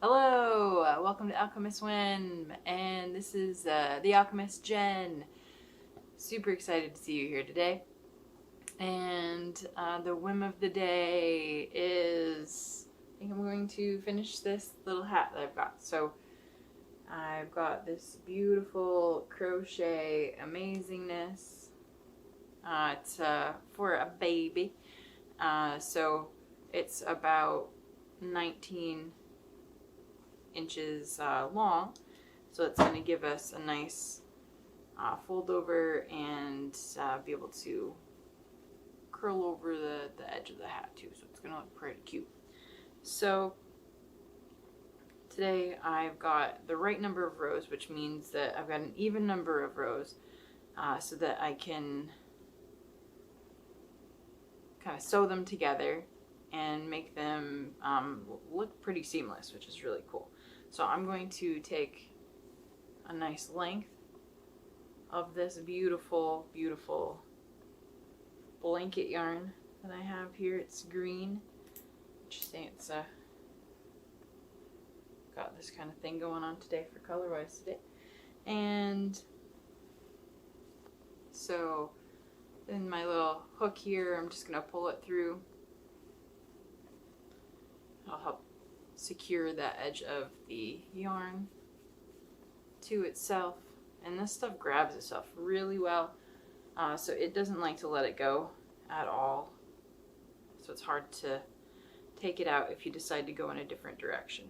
Hello, welcome to Alchemist Win, and this is the Alchemist Jen. Super excited to see you here today. And the whim of the day is, I think I'm going to finish this little hat that I've got. So I've got this beautiful crochet amazingness. It's for a baby. So it's about 19 inches long. So it's going to give us a nice fold over and be able to curl over the edge of the hat too. So it's going to look pretty cute. So today I've got the right number of rows, which means that I've got an even number of rows so that I can kind of sew them together and make them look pretty seamless, which is really cool. So I'm going to take a nice length of this beautiful, beautiful blanket yarn that I have here. It's green. Interesting, it's got this kind of thing going on today for color-wise today. And so in my little hook here, I'm just going to pull it through. I'll help secure that edge of the yarn to itself. And this stuff grabs itself really well, so it doesn't like to let it go at all. So it's hard to take it out if you decide to go in a different direction.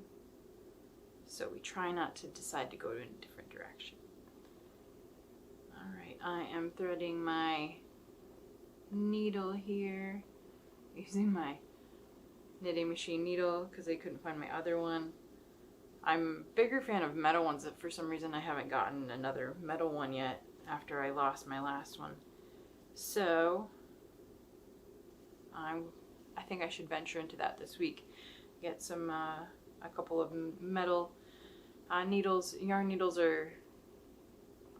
So we try not to decide to go in a different direction. Alright, I am threading my needle here using my knitting machine needle because I couldn't find my other one. I'm a bigger fan of metal ones, but for some reason I haven't gotten another metal one yet after I lost my last one. So I think I should venture into that this week. Get some a couple of metal needles. Yarn needles are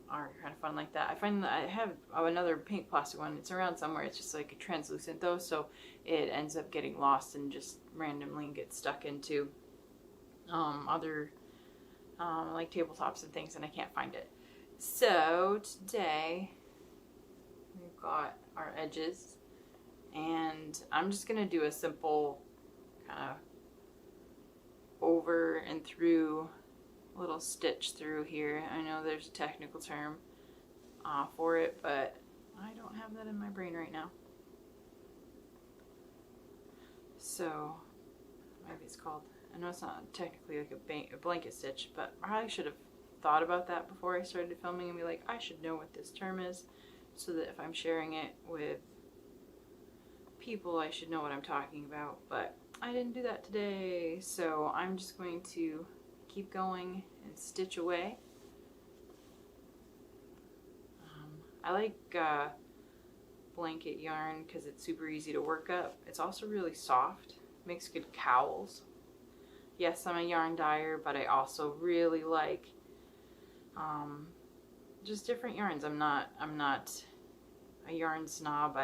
kind of fun like that. I find that I have another pink plastic one. It's around somewhere. It's just like a translucent though, so it ends up getting lost and just randomly gets stuck into other like tabletops and things, and I can't find it. So today we've got our edges, and I'm just gonna do a simple kind of over and through little stitch through here. I know there's a technical term for it, but I don't have that in my brain right now. So maybe it's called, I know it's not technically like a blanket stitch, but I probably should have thought about that before I started filming and be like, I should know what this term is so that if I'm sharing it with people, I should know what I'm talking about. But I didn't do that today, so I'm just going to keep going and stitch away. I like blanket yarn because it's super easy to work up. It's also really soft, makes good cowls. Yes, I'm a yarn dyer, but I also really like just different yarns. I'm not a yarn snob.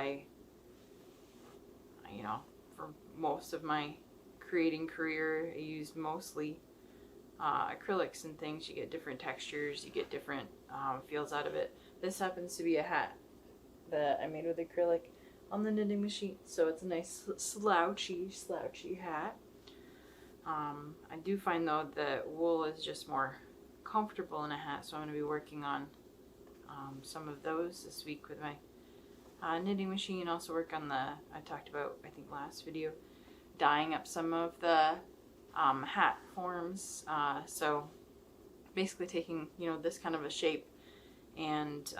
You know, for most of my creating career, I used mostly acrylics and things. You get different textures, you get different feels out of it. This happens to be a hat that I made with acrylic on the knitting machine, so it's a nice slouchy hat. I do find though that wool is just more comfortable in a hat, so I'm going to be working on some of those this week with my knitting machine. Also work on I talked about, I think last video, dyeing up some of the hat forms. So basically taking, you know, this kind of a shape and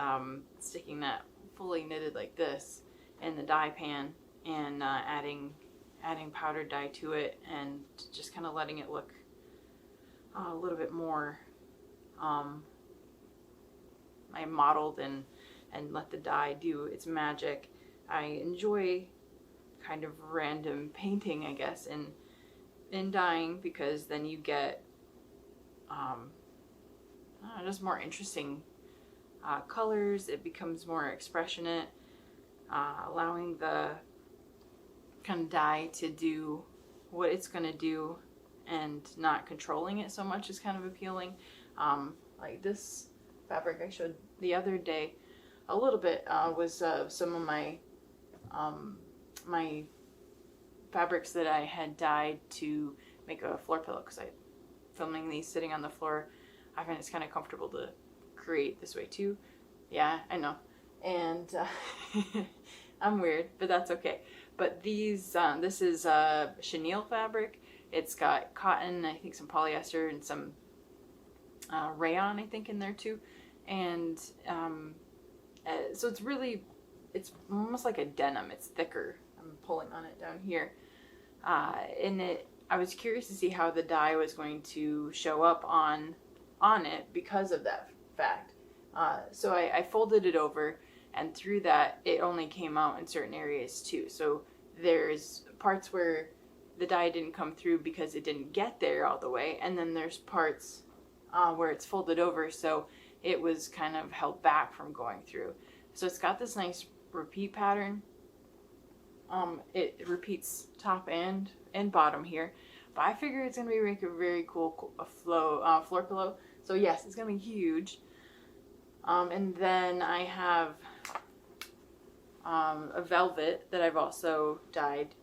sticking that fully knitted like this in the dye pan and adding powdered dye to it and just kind of letting it look a little bit more I modeled and let the dye do its magic. I enjoy kind of random painting, I guess, in dyeing, because then you get just more interesting colors. It becomes more expressionate. allowing the kind of dye to do what it's going to do and not controlling it so much is kind of appealing. Like this fabric I showed the other day a little bit was some of my my fabrics that I had dyed to make a floor pillow, because I'm filming these sitting on the floor. I find it's kind of comfortable to create this way too. Yeah, I know. And I'm weird, but that's okay. But these, this is chenille fabric. It's got cotton, I think some polyester, and some rayon, I think, in there too. And so it's really, it's almost like a denim. It's thicker. I'm pulling on it down here. And I was curious to see how the dye was going to show up on it because of that fact. So I folded it over, and through that it only came out in certain areas too. So there's parts where the dye didn't come through because it didn't get there all the way, and then there's parts where it's folded over, so it was kind of held back from going through. So it's got this nice repeat pattern. It repeats top and bottom here, but I figure it's gonna be like a very cool floor pillow. So yes, it's gonna be huge. And then I have a velvet that I've also dyed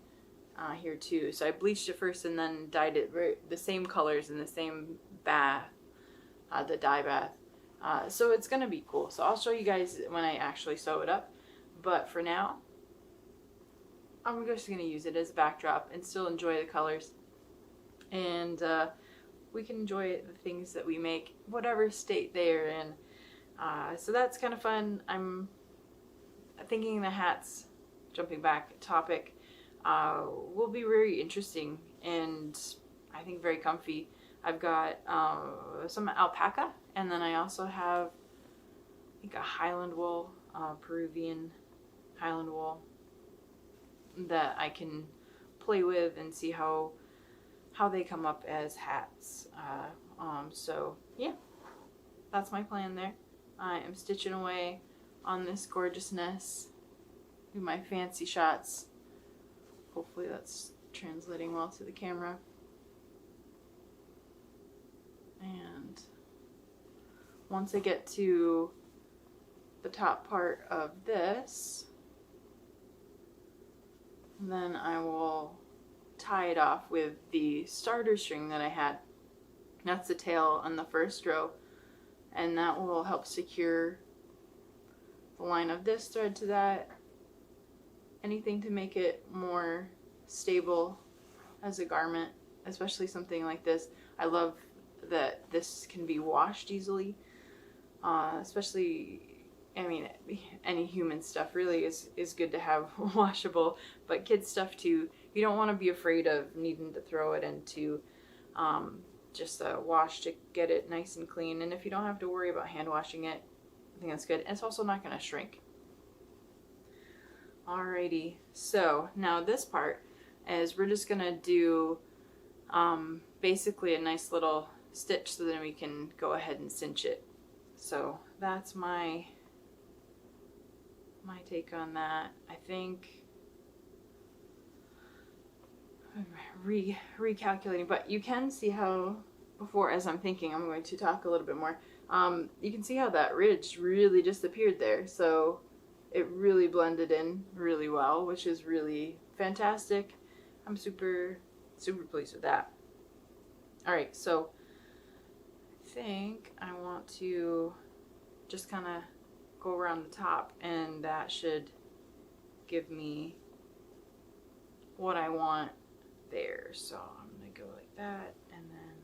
here too. So I bleached it first and then dyed it the same colors in the same bath, the dye bath. So it's gonna be cool. So I'll show you guys when I actually sew it up. But for now, I'm just going to use it as a backdrop and still enjoy the colors. And we can enjoy the things that we make, whatever state they're in. So that's kind of fun. I'm thinking the hats, jumping back topic, will be very interesting and I think very comfy. I've got some alpaca, and then I also have, I think, a Highland wool, Peruvian Highland wool, that I can play with and see how they come up as hats. So yeah, that's my plan there. I am stitching away on this gorgeousness, do my fancy shots. Hopefully that's translating well to the camera. And once I get to the top part of this, then I will tie it off with the starter string that I had. That's the tail on the first row, and that will help secure the line of this thread to that. Anything to make it more stable as a garment, especially something like this. I love that this can be washed easily, especially, I mean, any human stuff really is good to have washable, but kids stuff too. You don't want to be afraid of needing to throw it into just a wash to get it nice and clean. And if you don't have to worry about hand washing it, I think that's good. And it's also not going to shrink. Alrighty, so now this part is we're just going to do basically a nice little stitch so then we can go ahead and cinch it. So that's my take on that. I think I'm recalculating, but you can see how before, as I'm thinking, I'm going to talk a little bit more. You can see how that ridge really disappeared there, so it really blended in really well, which is really fantastic. I'm super pleased with that. All right, so I think I want to just kind of go around the top, and that should give me what I want there. So I'm gonna go like that, and then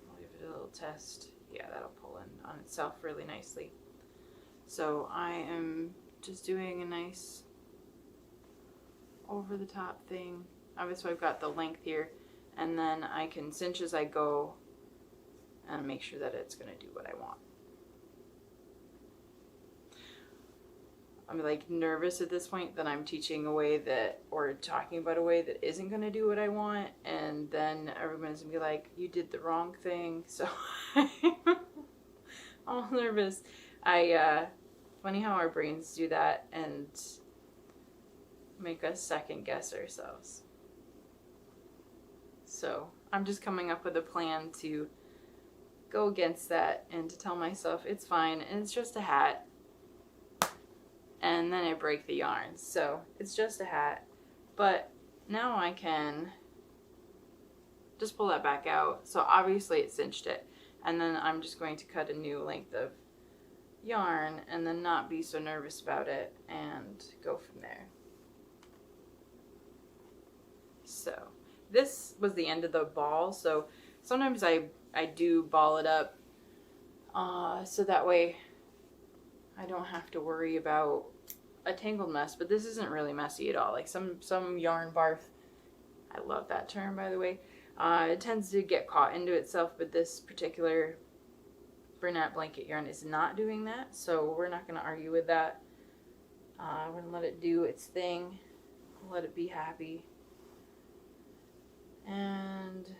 I'll give it a little test. Yeah, that'll pull in on itself really nicely. So I am just doing a nice over the top thing. Obviously I've got the length here, and then I can cinch as I go and make sure that it's gonna do what I want. I'm like nervous at this point that I'm teaching a way that, or talking about a way that isn't going to do what I want, and then everyone's going to be like, you did the wrong thing. So I'm all nervous. I Funny how our brains do that and make us second guess ourselves. So I'm just coming up with a plan to go against that and to tell myself it's fine and it's just a hat. And then I break the yarn. So it's just a hat. But now I can just pull that back out. So obviously it cinched it. And then I'm just going to cut a new length of yarn and then not be so nervous about it and go from there. So this was the end of the ball. So sometimes I do ball it up so that way I don't have to worry about a tangled mess, but this isn't really messy at all. Like some yarn barf, I love that term by the way, it tends to get caught into itself, but this particular Bernat blanket yarn is not doing that, so we're not going to argue with that. We're going to let it do its thing, let it be happy, and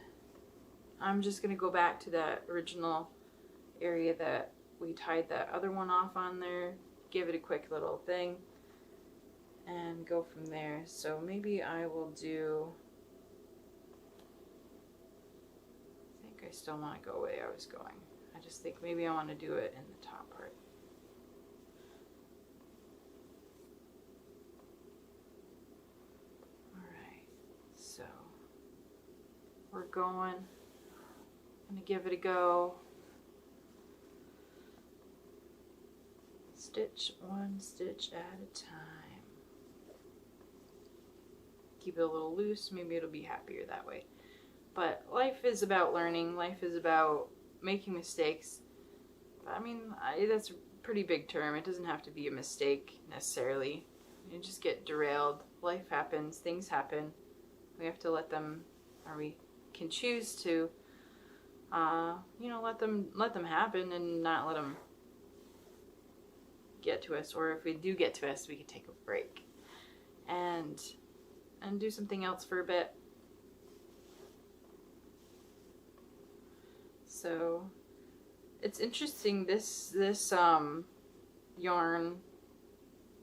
I'm just going to go back to that original area that we tied that other one off on there, give it a quick little thing, and go from there. So maybe I will do, I think I still want to go the way I was going. I just think maybe I want to do it in the top part. Alright, so we're going. I'm going to give it a go. Stitch one stitch at a time. Keep it a little loose, maybe it'll be happier that way. But life is about learning, life is about making mistakes. I mean, that's a pretty big term. It doesn't have to be a mistake necessarily. You just get derailed. Life happens, things happen. We have to let them, or we can choose to, you know, let them happen and not let them get to us. Or if we do get to us, we can take a break and do something else for a bit. So it's interesting, this yarn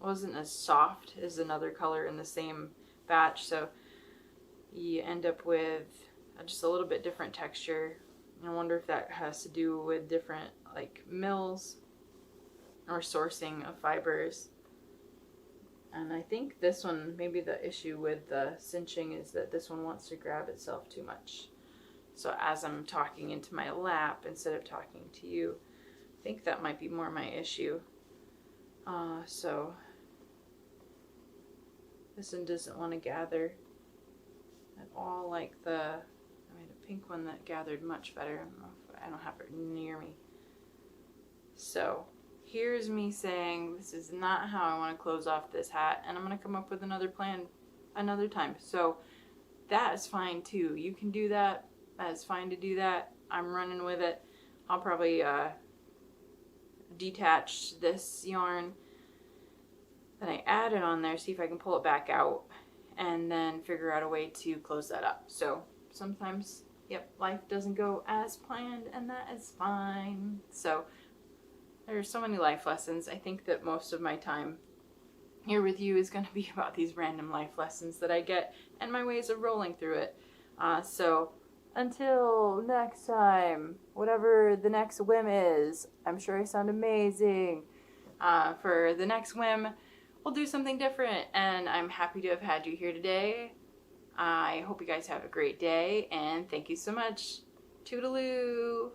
wasn't as soft as another color in the same batch, so you end up with just a little bit different texture. I wonder if that has to do with different like mills or sourcing of fibers. And I think this one, maybe the issue with the cinching is that this one wants to grab itself too much. So as I'm talking into my lap instead of talking to you, I think that might be more my issue. So this one doesn't want to gather at all like I made a pink one that gathered much better. I don't have it near me. So here's me saying this is not how I want to close off this hat, and I'm going to come up with another plan another time. So that is fine too. You can do that. That is fine to do that. I'm running with it. I'll probably detach this yarn that I added on there, see if I can pull it back out, and then figure out a way to close that up. So sometimes, yep, life doesn't go as planned, and that is fine. So there's so many life lessons. I think that most of my time here with you is going to be about these random life lessons that I get and my ways of rolling through it. So until next time, whatever the next whim is, I'm sure I sound amazing. For the next whim, we'll do something different, and I'm happy to have had you here today. I hope you guys have a great day, and thank you so much. Toodaloo!